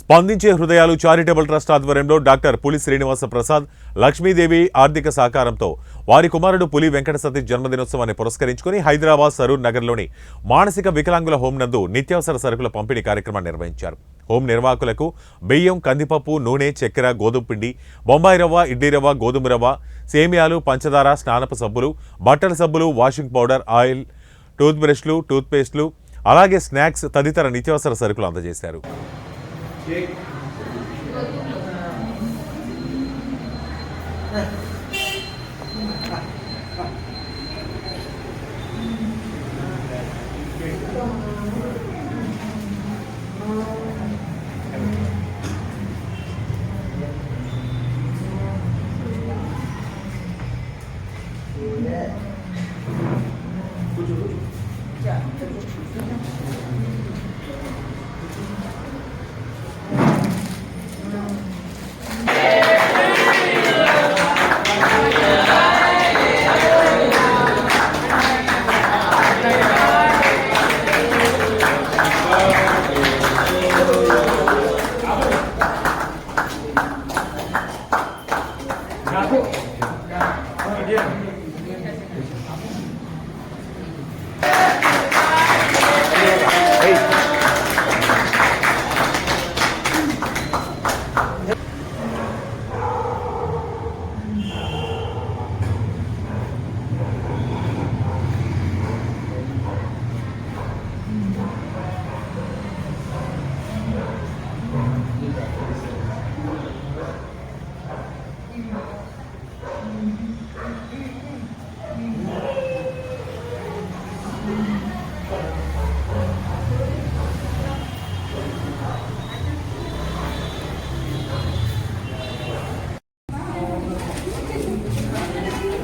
స్పందించే హృదయాలు charitable trust ఆధ్వర్యంలో డాక్టర్ పులి శ్రీనివాస ప్రసాద్ లక్ష్మీదేవి ఆర్థిక సహకారంతో వారి కుమారుడు పులి వెంకట సతీష్ జన్మదినోత్సవాన్ని పురస్కరించుకుని హైదరాబాద్ సరూర్ నగర్లోని మానసిక వికలాంగుల హోం నందు నిత్యావసర సరుకుల పంపిణీ కార్యక్రమాన్ని నిర్వహించారు. హోం నిర్వాహకులకు బియ్యం, కందిపప్పు, నూనె, చక్కెర, గోధుమ పిండి, బొంబాయి రవ్వ, ఇడ్లీ రవ్వ, గోధుమ రవ్వ, సేమియాలు, పంచదార, స్నానపు సబ్బులు, బట్టల సబ్బులు, వాషింగ్ పౌడర్, ఆయిల్, టూత్ బ్రష్లు, టూత్ పేస్టులు, అలాగే స్నాక్స్ తదితర నిత్యావసర సరుకులు అందజేశారు.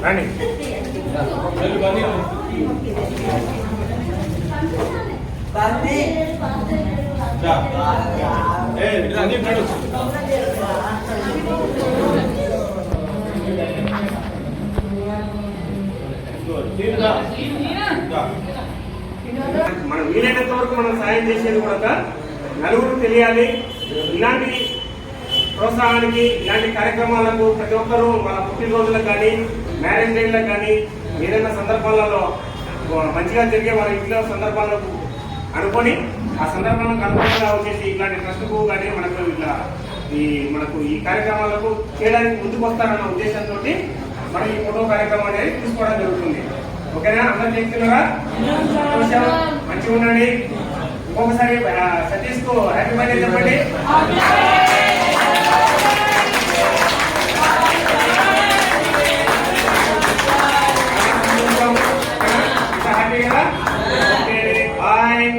Rani. మనం వీలైనంత వరకు మనం సాయం చేసేది కూడా నలుగురు తెలియాలి. ఇలాంటి ప్రోత్సాహానికి, ఇలాంటి కార్యక్రమాలకు ప్రతి ఒక్కరూ మన పుట్టినరోజులకు కానీ, మ్యారేజ్ డేలకు కానీ, ఏదైనా సందర్భాలలో మంచిగా జరిగే వాళ్ళ ఇంట్లో సందర్భాలకు అనుకొని ఆ సందర్భాలకు అనుకూలంగా వచ్చేసి ఇలాంటి ట్రస్ట్కు కానీ మనకు ఈ కార్యక్రమాలకు చేయడానికి ముందుకు వస్తారన్న ఉద్దేశంతో మనం ఈ ఫోటో కార్యక్రమం అనేది తీసుకోవడం జరుగుతుంది. ఓకేనా? అందరూ చేస్తున్నారా? మంచిగా ఉండండి. ఇంకొకసారి సతీష్ కు హ్యాపీ బర్త్డే చెప్పండి. హ్యాపీ కదా? బాయ్.